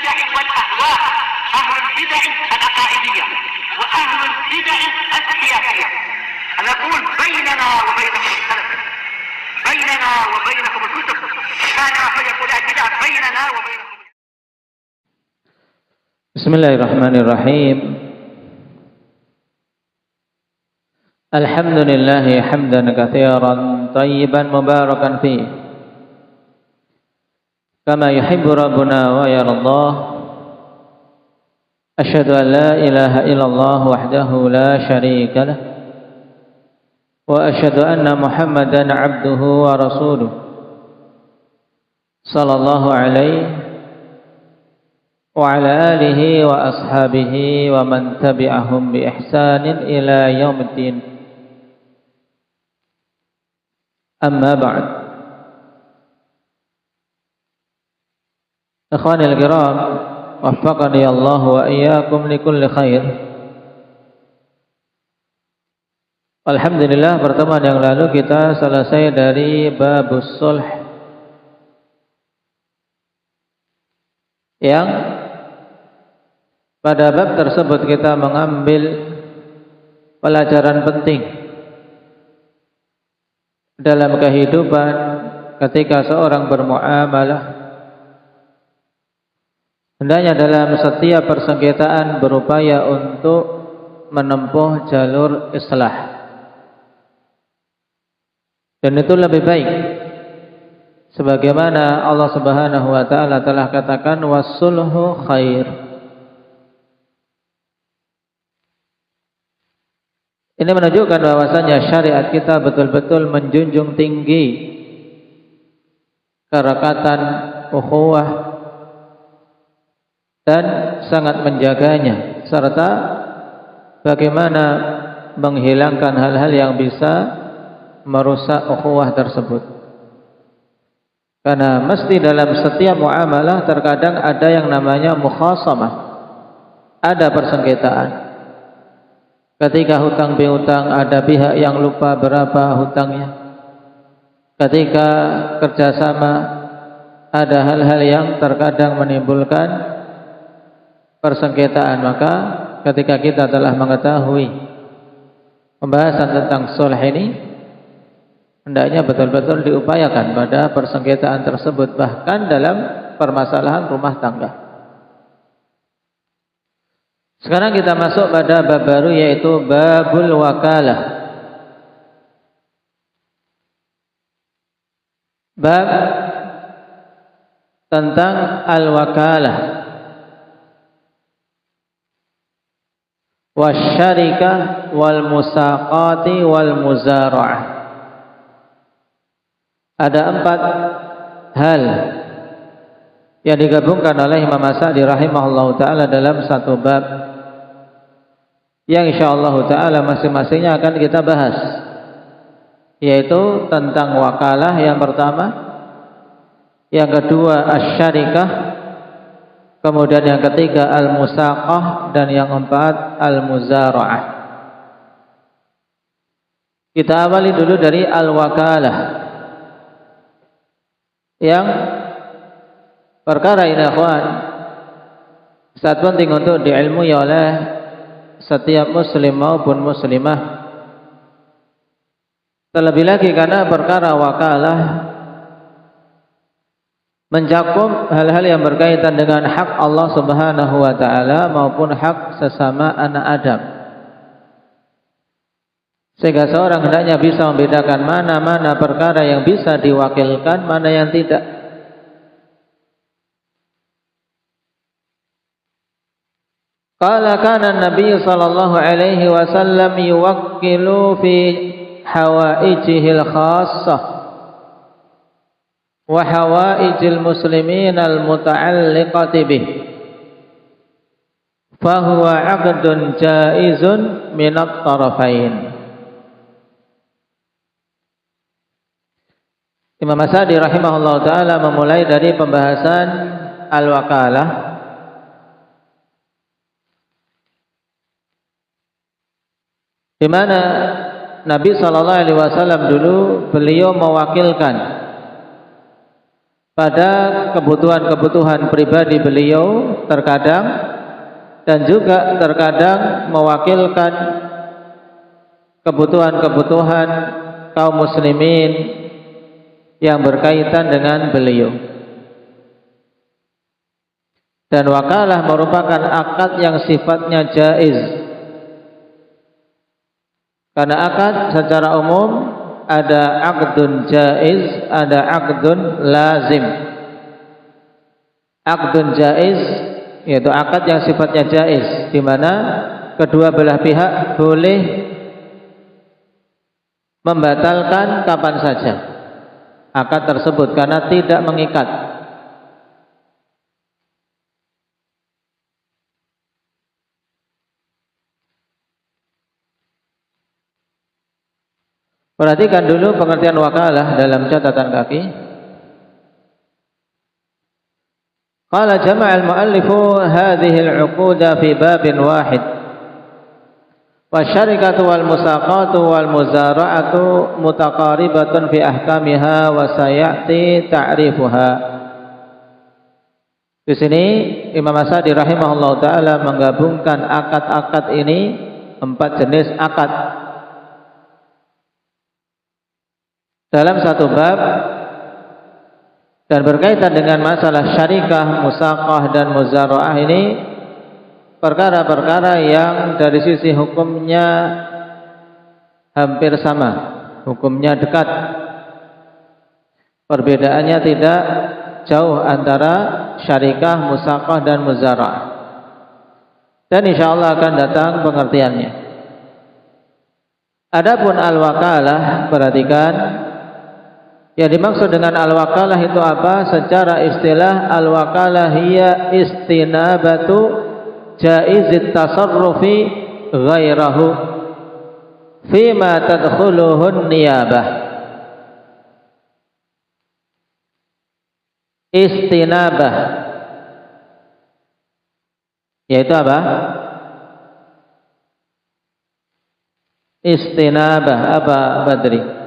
البدع والأهواء، أهل البدع العقائدية وأهل البدع السياسية. نقول بيننا وبينكم السلف، بيننا وبينكم الكتب، كان فيقول البدع بيننا وبينكم. Bismillahirrahmanirrahim. Alhamdulillah hamdan katsiran tayyiban mubarakan fi kama yuhibbu rabbuna wa yardah. Asyhadu an la ilaha illallah wahdahu la syarika lah wa asyhadu anna Muhammadan abduhu wa rasuluh sallallahu alaihi wa ala alihi wa ashabihi wa man tabi'ahum bi ihsanin ila yaumiddin. Amma ba'd. Ikhwanil kiram, waffaqani Allah wa iyyakum li kulli khair. Alhamdulillah, pertemuan yang lalu kita selesai dari babus sulh yang pada bab tersebut kita mengambil pelajaran penting dalam kehidupan ketika seorang bermuamalah. Hendaknya dalam setiap persengketaan berupaya untuk menempuh jalur islah. Dan itu lebih baik, sebagaimana Allah Subhanahu wa taala telah katakan wasulhu khair. Ini menunjukkan bahwasanya syariat kita betul-betul menjunjung tinggi kerekatan ukhuwah dan sangat menjaganya, serta bagaimana menghilangkan hal-hal yang bisa merusak ukhuwah tersebut. Karena mesti dalam setiap muamalah terkadang ada yang namanya mukhasamah, ada persengketaan. Ketika hutang piutang ada pihak yang lupa berapa hutangnya. Ketika kerjasama ada hal-hal yang terkadang menimbulkan persengketaan. Maka ketika kita telah mengetahui pembahasan tentang sulh ini, hendaknya betul-betul diupayakan pada persengketaan tersebut, bahkan dalam permasalahan rumah tangga. Sekarang kita masuk pada bab baru, yaitu babul wakalah. Bab tentang al-wakalah wasyarikah wal musaqati wal muzara'ah. Ada 4 hal yang digabungkan oleh Imam As-Sa'di rahimahullahu ta'ala dalam satu bab yang insyaallah ta'ala masing-masingnya akan kita bahas, yaitu tentang wakalah yang pertama, yang kedua asyarikah, kemudian yang ketiga al-musaqah, dan yang keempat al-muzara'ah. Kita awali dulu dari al-wakalah, yang perkara ini akhwan sangat penting untuk diilmui oleh setiap muslim maupun muslimah. Terlebih lagi karena perkara wakalah mencakup hal-hal yang berkaitan dengan hak Allah Subhanahu wa taala maupun hak sesama anak Adam. Sehingga seorang hendaknya bisa membedakan mana-mana perkara yang bisa diwakilkan, mana yang tidak. Qala kana Nabi sallallahu alaihi wasallam yuwakkilu fi hawaijihil khassah wa hawaijil muslimin al muta'alliqati bih, fa huwa 'aqdun jaizun min at-tarafain. Imam As-Sa'di rahimahullah ta'ala memulai dari pembahasan al-wakalah, di mana Nabi sallallahu alaihi wasallam dulu beliau mewakilkan pada kebutuhan-kebutuhan pribadi beliau terkadang, dan juga terkadang mewakilkan kebutuhan-kebutuhan kaum muslimin yang berkaitan dengan beliau. Dan wakalah merupakan akad yang sifatnya jaiz, karena akad secara umum ada aqdun jaiz, ada aqdun lazim. Aqdun jaiz yaitu akad yang sifatnya jaiz, di mana kedua belah pihak boleh membatalkan kapan saja akad tersebut karena tidak mengikat. Perhatikan dulu pengertian wakalah dalam catatan kaki. Qala jama'a al-muallifu hadhihi al-'uquda fi babin wahid. Wasyarikatu wal musaqatu wal muzara'atu mutaqaribatun fi ahkamiha wa sayati ta'rifuha. Di sini Imam As-Sa'di rahimahullah taala menggabungkan akad-akad ini, 4 jenis akad dalam satu bab, dan berkaitan dengan masalah syarikah, musaqah dan muzara'ah ini perkara-perkara yang dari sisi hukumnya hampir sama, hukumnya dekat. Perbedaannya tidak jauh antara syarikah, musaqah dan muzara'ah. Dan insyaallah akan datang pengertiannya. Adapun al-wakalah, perhatikan yang dimaksud dengan al-wakalah itu apa? Secara istilah, al-wakalah hiya istinabatu jaizit tasarrufi ghairahu fima tadkhuluhun niyabah. Istinabah yaitu apa? Istinabah apa, Badri?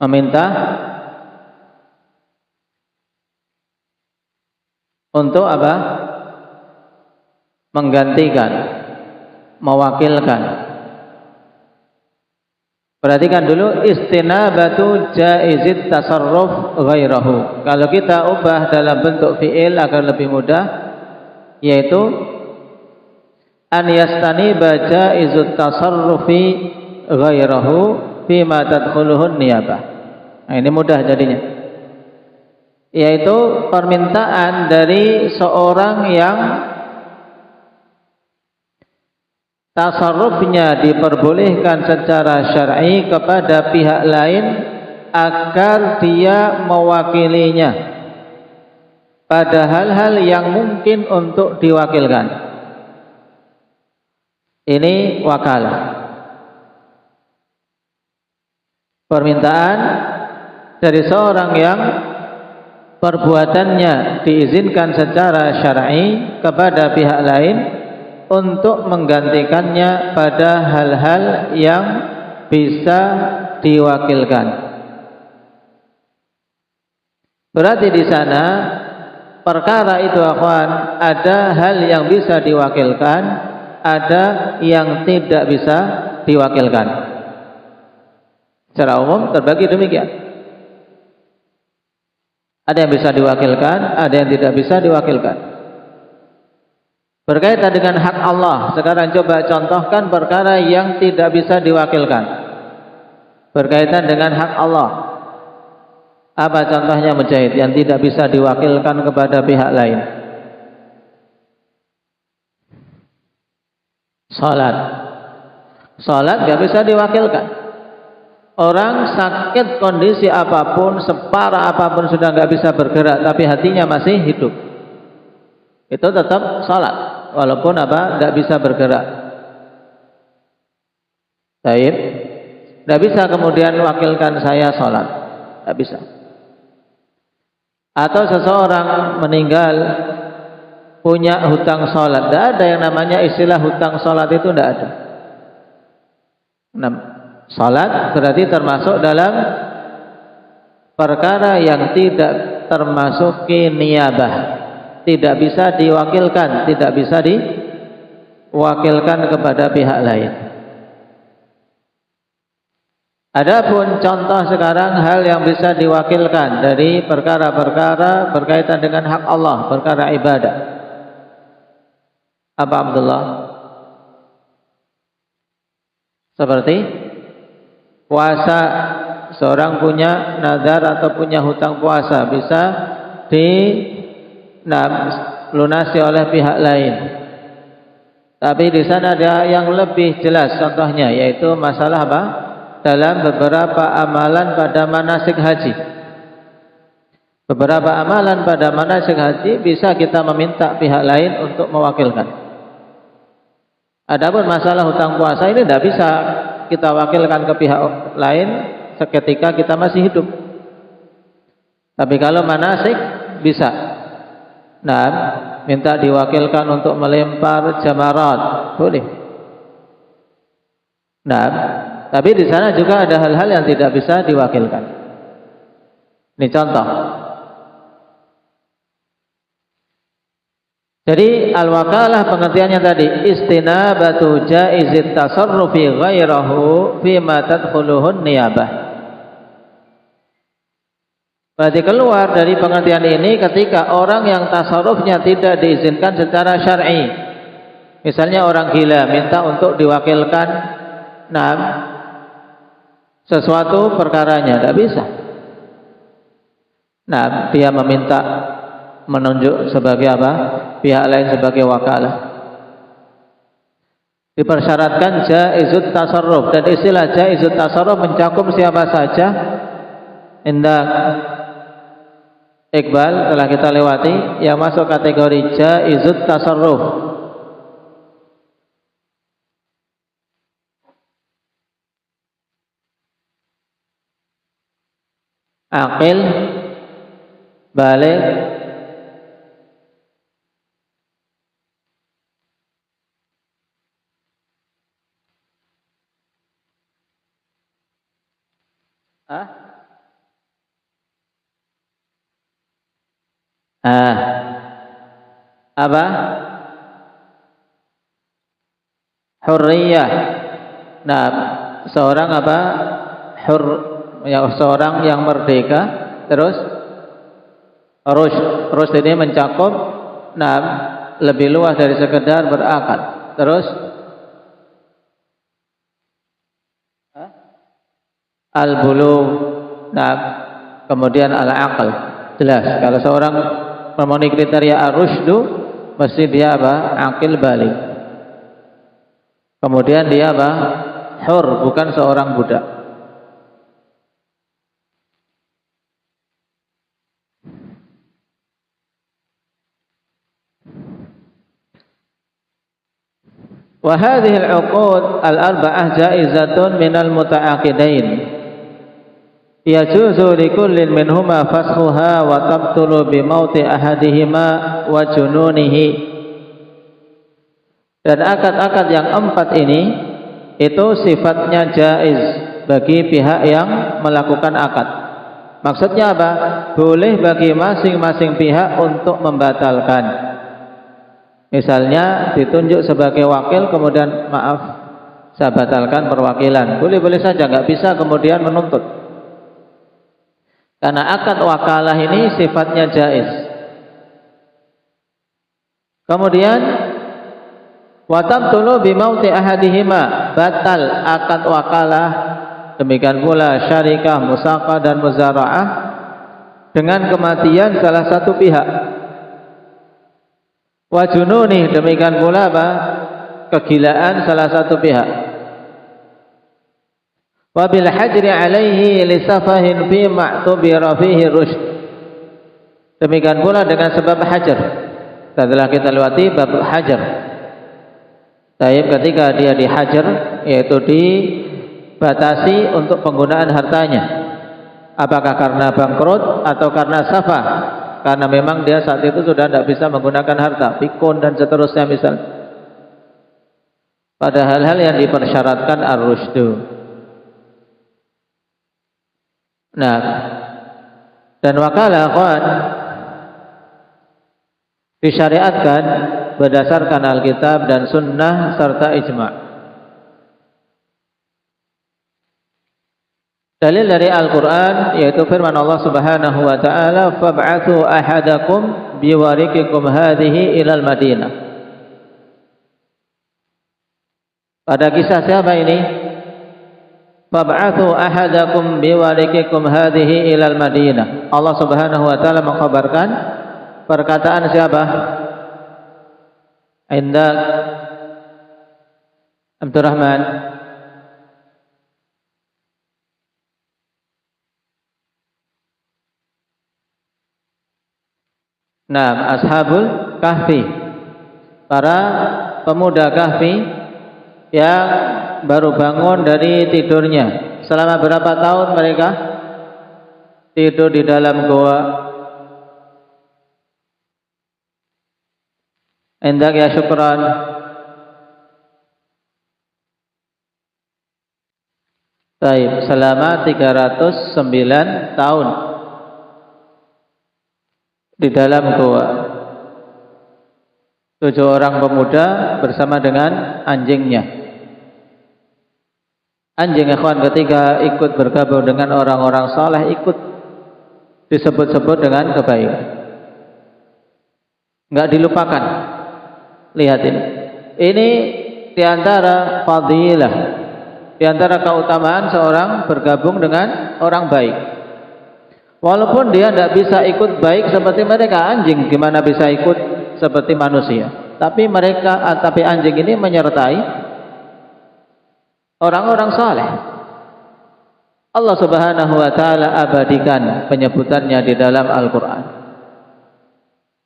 Meminta untuk apa? Menggantikan, mewakilkan. Perhatikan dulu, istinabatu jaizit tasarruf ghairahu. Kalau kita ubah dalam bentuk fi'il agar lebih mudah, yaitu an yastaniba jaizut tasarrufi ghairahu fima tadkhuluhun niyabah. Nah, ini mudah jadinya. Yaitu permintaan dari seorang yang tasarrufnya diperbolehkan secara syar'i kepada pihak lain agar dia mewakilinya pada hal-hal yang mungkin untuk diwakilkan. Ini wakalah. Permintaan dari seorang yang perbuatannya diizinkan secara syar'i kepada pihak lain untuk menggantikannya pada hal-hal yang bisa diwakilkan. Berarti di sana perkara itu, akhwan, ada hal yang bisa diwakilkan, ada yang tidak bisa diwakilkan. Secara umum terbagi demikian. Ada yang bisa diwakilkan, ada yang tidak bisa diwakilkan. Berkaitan dengan hak Allah, sekarang coba contohkan perkara yang tidak bisa diwakilkan. Berkaitan dengan hak Allah, apa contohnya, Mujahid, yang tidak bisa diwakilkan kepada pihak lain? Salat. Salat gak bisa diwakilkan. Orang sakit kondisi apapun, separah apapun, sudah nggak bisa bergerak, tapi hatinya masih hidup, itu tetap salat, walaupun apa, nggak bisa bergerak. Baik, nggak bisa kemudian wakilkan saya salat, nggak bisa. Atau seseorang meninggal punya hutang sholat, tidak ada yang namanya istilah hutang sholat, itu tidak ada. Sholat berarti termasuk dalam perkara yang tidak termasuk niyabah, tidak bisa diwakilkan, tidak bisa diwakilkan kepada pihak lain. Adapun contoh sekarang hal yang bisa diwakilkan dari perkara-perkara berkaitan dengan hak Allah, perkara ibadah. Apa Abdullah? Seperti puasa, seorang punya nazar atau punya hutang puasa bisa dilunasi oleh pihak lain. Tapi di sana ada yang lebih jelas contohnya, yaitu masalah apa? Dalam beberapa amalan pada manasik haji. Beberapa amalan pada manasik haji bisa kita meminta pihak lain untuk mewakilkan. Adapun masalah hutang puasa ini tidak bisa kita wakilkan ke pihak lain seketika kita masih hidup. Tapi kalau manasik bisa. Nah, minta diwakilkan untuk melempar jamarat, boleh. Nah, tapi di sana juga ada hal-hal yang tidak bisa diwakilkan. Ini contoh. Jadi al-wakalah pengertiannya tadi istinabatu jaizit tasarrufi ghairahu fima tadkhuluhun niyabah. Berarti keluar dari pengertian ini ketika orang yang tasarrufnya tidak diizinkan secara syar'i. Misalnya orang gila minta untuk diwakilkan sesuatu perkaranya, tidak bisa. Nah, dia meminta menunjuk sebagai apa? Pihak lain sebagai wakalah. Dipersyaratkan jaizut tasarruf, dan istilah jaizut tasarruf mencakup siapa saja. Indah Iqbal telah kita lewati yang masuk kategori jaizut tasarruf. Aqil, baligh, apa? Hurriyah. Nah, seorang apa? Seorang yang merdeka. Terus rushd ini mencakup lebih luas dari sekedar berakal. Terus al-bulugh, kemudian al-aql. Jelas kalau seorang memenuhi kriteria ar-rusydu mesti dia apa? Aqil baligh. Kemudian dia apa? Hur, bukan seorang budak. Wa hadhihi al-uqud al-arba'ah jaizatun minal muta'aqidain. Yajuzu likullin minhuma fasxuha wa tabtulu bi mauti ahadihima wa jununihi. Dan akad-akad yang empat ini itu sifatnya jaiz bagi pihak yang melakukan akad. Maksudnya apa? Boleh bagi masing-masing pihak untuk membatalkan. Misalnya ditunjuk sebagai wakil, kemudian maaf, saya batalkan perwakilan. Boleh-boleh saja, nggak bisa kemudian menuntut. Karena akad wakalah ini sifatnya jaiz. Kemudian watabtulu bimauti ahadihima, batal akad wakalah. Demikian pula syarikah, musaqah dan muzara'ah dengan kematian salah satu pihak. Wa jununi, demikian pula apa? Kegilaan salah satu pihak. Wa bil hajri alaihi li safahin fi ma'tubira fihi rushd. Demikian pula dengan sebab hajar. Setelah kita lewati bab hajar. Taib ketika dia dihajar, yaitu dibatasi untuk penggunaan hartanya. Apakah karena bangkrut atau karena safah? karena memang dia saat itu sudah tidak bisa menggunakan harta, pikun dan seterusnya misalnya. Pada hal-hal yang dipersyaratkan ar-rusydu. Nah, dan wakalah akhwan disyariatkan berdasarkan Alkitab dan Sunnah serta ijma'. Dalil dari Al-Quran yaitu firman Allah Subhanahu wa ta'ala, fab'athu ahadakum biwarikikum hadhihi ilal Madinah. Pada kisah siapa ini? Fab'athu ahadakum biwarikikum hadhihi ilal Madinah. Allah Subhanahu wa ta'ala mengkhabarkan perkataan siapa? Indak Abdurrahman. Nah, ashabul kahfi, para pemuda kahfi yang baru bangun dari tidurnya. Selama berapa tahun mereka tidur di dalam goa? Indak ya syukran. Baik, selama 309 tahun di dalam goa. 7 orang pemuda bersama dengan anjingnya. Anjing ikhwan ketika ikut bergabung dengan orang-orang saleh ikut disebut-sebut dengan kebaikan. Enggak dilupakan. Lihat ini. Ini diantara fadilah, diantara keutamaan seorang bergabung dengan orang baik. Walaupun dia tidak bisa ikut baik seperti mereka, anjing gimana bisa ikut seperti manusia? Tapi anjing ini menyertai orang-orang saleh. Allah Subhanahu wa ta'ala abadikan penyebutannya di dalam Al-Quran.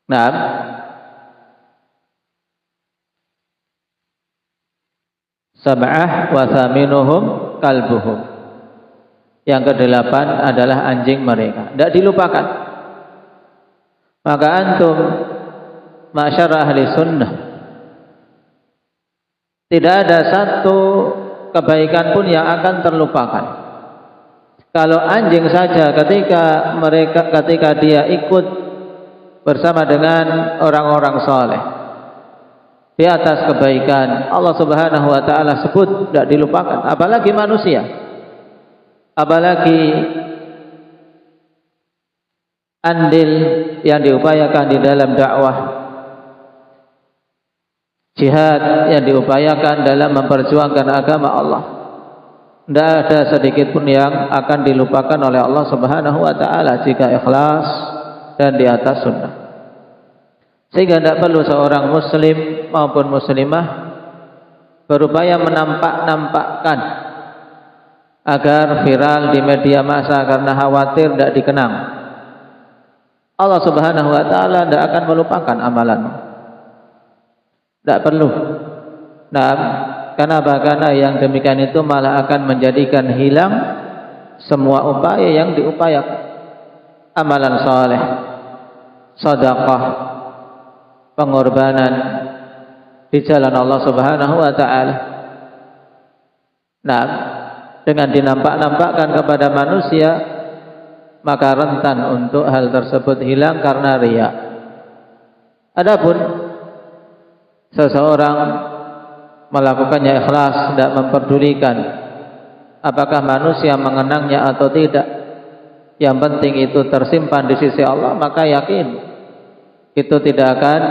Nah, sab'ah wa thaminuhum kalbuhum. Yang ke-8 adalah anjing mereka. Tidak dilupakan. Maka antum ma'asyara ahli sunnah, tidak ada satu kebaikan pun yang akan terlupakan. Kalau anjing saja ketika dia ikut bersama dengan orang-orang saleh di atas kebaikan, Allah Subhanahu wa ta'ala sebut tidak dilupakan. Apalagi manusia, apalagi andil yang diupayakan di dalam dakwah, jihad yang diupayakan dalam memperjuangkan agama Allah. Tidak ada sedikit pun yang akan dilupakan oleh Allah Subhanahu wa ta'ala jika ikhlas dan di atas sunnah. Sehingga tidak perlu seorang muslim maupun muslimah berupaya menampak-nampakkan agar viral di media massa karena khawatir tidak dikenang. Allah Subhanahu wa ta'ala tidak akan melupakan amalanmu. Tidak perlu. Nah, kenapa? Karena yang demikian itu malah akan menjadikan hilang semua upaya yang diupayakan. Amalan saleh, sedekah, pengorbanan di jalan Allah Subhanahu wa ta'ala. Nah, dengan dinampak-nampakkan kepada manusia, maka rentan untuk hal tersebut hilang karena riya. Adapun seseorang melakukannya ikhlas, tidak memperdulikan apakah manusia mengenangnya atau tidak, yang penting itu tersimpan di sisi Allah, maka yakin itu tidak akan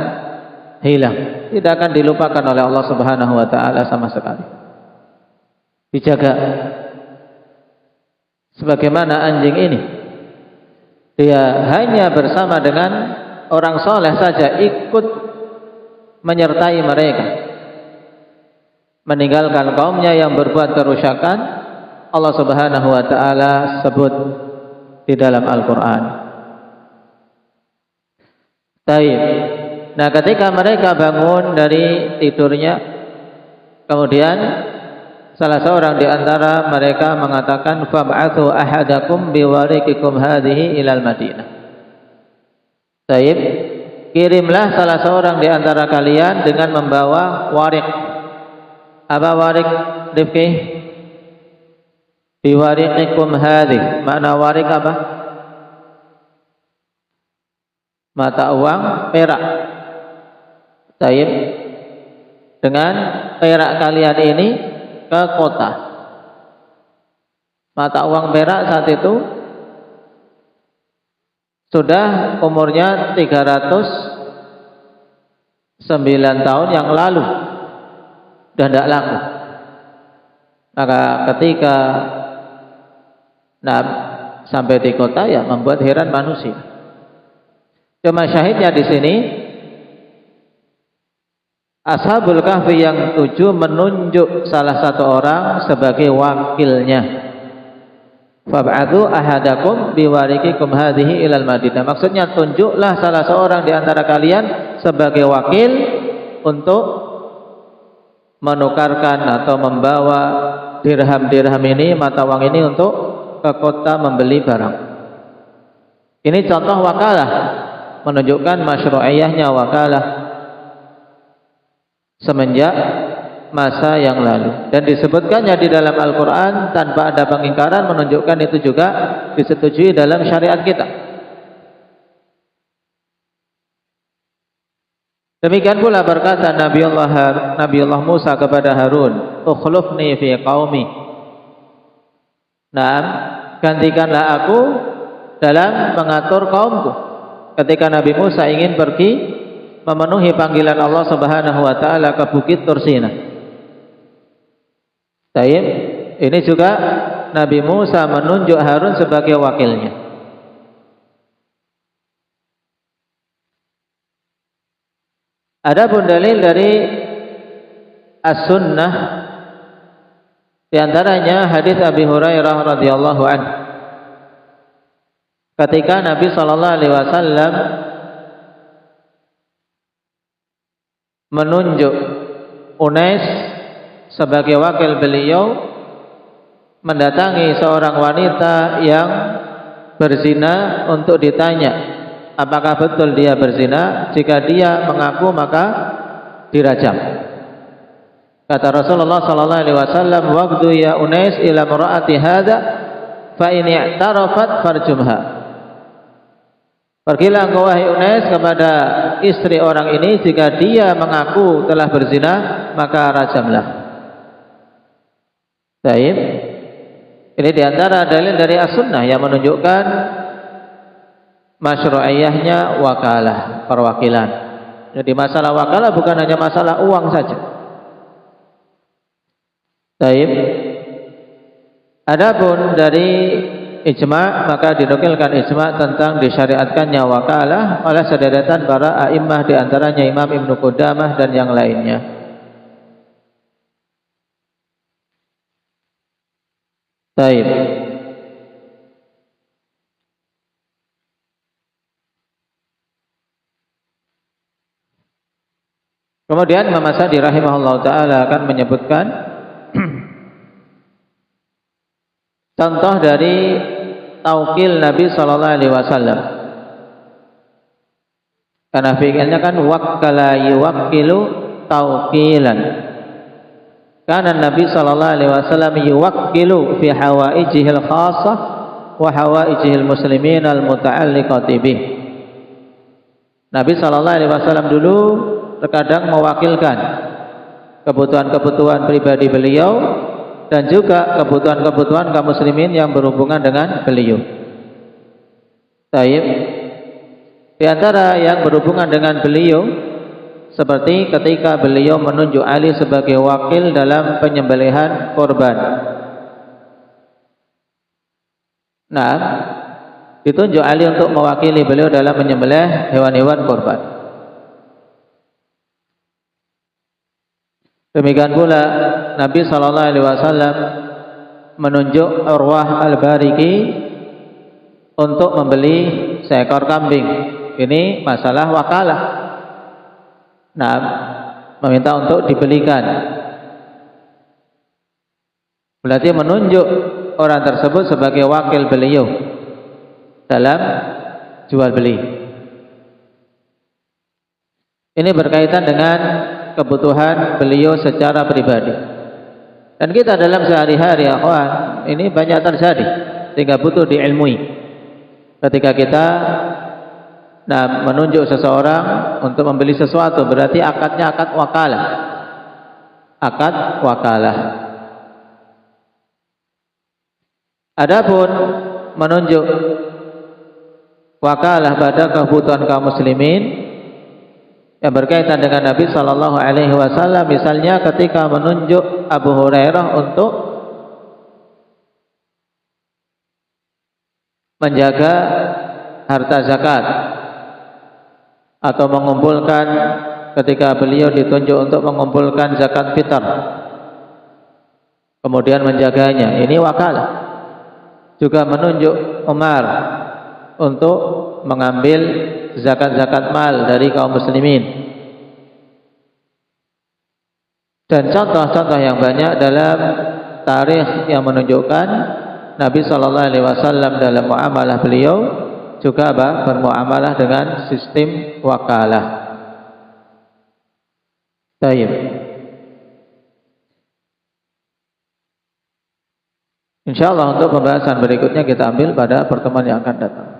hilang, tidak akan dilupakan oleh Allah Subhanahu wa ta'ala sama sekali. Dijaga. Sebagaimana anjing ini, dia hanya bersama dengan orang soleh saja ikut menyertai mereka, meninggalkan kaumnya yang berbuat kerusakan. Allah Subhanahu wa ta'ala sebut di dalam Al-Quran. Taib. Nah, ketika mereka bangun dari tidurnya, kemudian salah seorang di antara mereka mengatakan, fab'athu ahadakum biwarikikum hadhihi ilal Madinah. Taib, kirimlah salah seorang di antara kalian dengan membawa warik. Apa warik, Rifki? Biwariqikum hadhi. Makna warik apa? Mata uang perak. Taib, dengan perak kalian ini ke kota. Mata uang perak saat itu sudah umurnya 309 tahun yang lalu dan tidak laku. Maka ketika sampai di kota, ya membuat heran manusia. Cuma syahidnya di sini, Ashabul Kahfi yang 7 menunjuk salah satu orang sebagai wakilnya. Fab'adhu ahadakum biwarikikum hadhihi ilal Madinah. Maksudnya tunjuklah salah seorang di antara kalian sebagai wakil untuk menukarkan atau membawa dirham-dirham ini, mata uang ini untuk ke kota membeli barang. Ini contoh wakalah, menunjukkan masyru'iyahnya wakalah semenjak masa yang lalu, dan disebutkannya di dalam Al-Quran tanpa ada pengingkaran, menunjukkan itu juga disetujui dalam syariat kita. Demikian pula berkata Nabiullah Musa kepada Harun, ukhlufni fi qaumi. Nah, gantikanlah aku dalam mengatur kaumku. Ketika Nabi Musa ingin pergi memenuhi panggilan Allah Subhanahu wa taala ke Bukit Tursina. Taib, ini juga Nabi Musa menunjuk Harun sebagai wakilnya. Adapun dalil dari As-Sunnah, di antaranya hadis Abi Hurairah radhiyallahu anhu. Ketika Nabi sallallahu alaihi wasallam menunjuk Unais sebagai wakil beliau mendatangi seorang wanita yang berzina untuk ditanya apakah betul dia berzina. Jika dia mengaku maka dirajam. Kata Rasulullah sallallahu alaihi wasallam, "Waqdu ya Unais ila mar'ati hadza fa in i'tarafat farjumha." Pergilah engkau wahai Unais kepada istri orang ini, jika dia mengaku telah berzina maka rajamlah. Baik. Ini diantara dalil dari As-Sunnah yang menunjukkan masyru'iyahnya wakalah, perwakilan. Jadi masalah wakalah bukan hanya masalah uang saja. Baik. Adapun dari ijma', maka dinukilkan ijma' tentang disyariatkannya wakalah oleh sederetan para a'immah, di antaranya Imam Ibnu Qudamah dan yang lainnya. Baik. Kemudian Imam As-Sa'di rahimahullah ta'ala akan menyebutkan contoh dari taukil Nabi sallallahu alaihi wasallam. Karena fikirnya kan wakkala yuwakkilu taukilan. Karena Nabi sallallahu alaihi wasallam yuwakkilu fi hawaijihil khassah wa hawaijihil muslimin al muta'alliqati bih. Nabi sallallahu alaihi wasallam dulu terkadang mewakilkan kebutuhan-kebutuhan pribadi beliau dan juga kebutuhan-kebutuhan kaum muslimin yang berhubungan dengan beliau. Baik. Di antara yang berhubungan dengan beliau, seperti ketika beliau menunjuk Ali sebagai wakil dalam penyembelihan korban. Nah, ditunjuk Ali untuk mewakili beliau dalam menyembelih hewan-hewan korban. Demikian pula Nabi sallallahu alaihi wasallam menunjuk Urwah Al-Bariki untuk membeli seekor kambing. Ini masalah wakalah. Nah, meminta untuk dibelikan. Berarti menunjuk orang tersebut sebagai wakil beliau dalam jual beli. Ini berkaitan dengan kebutuhan beliau secara pribadi. Dan kita dalam sehari-hari, akhwan, ini banyak terjadi sehingga butuh diilmui. Ketika kita menunjuk seseorang untuk membeli sesuatu, berarti akadnya akad wakalah. Akad wakalah. Adapun menunjuk wakalah pada kebutuhan kaum muslimin yang berkaitan dengan Nabi Shallallahu Alaihi Wasallam, misalnya ketika menunjuk Abu Hurairah untuk menjaga harta zakat atau mengumpulkan, ketika beliau ditunjuk untuk mengumpulkan zakat fitr kemudian menjaganya, ini wakalah. Juga menunjuk Umar untuk mengambil zakat-zakat mal dari kaum muslimin. Dan contoh-contoh yang banyak dalam tarikh yang menunjukkan Nabi Shallallahu Alaihi Wasallam dalam muamalah beliau juga bermuamalah dengan sistem wakalah. Baik. InsyaAllah untuk pembahasan berikutnya kita ambil pada pertemuan yang akan datang.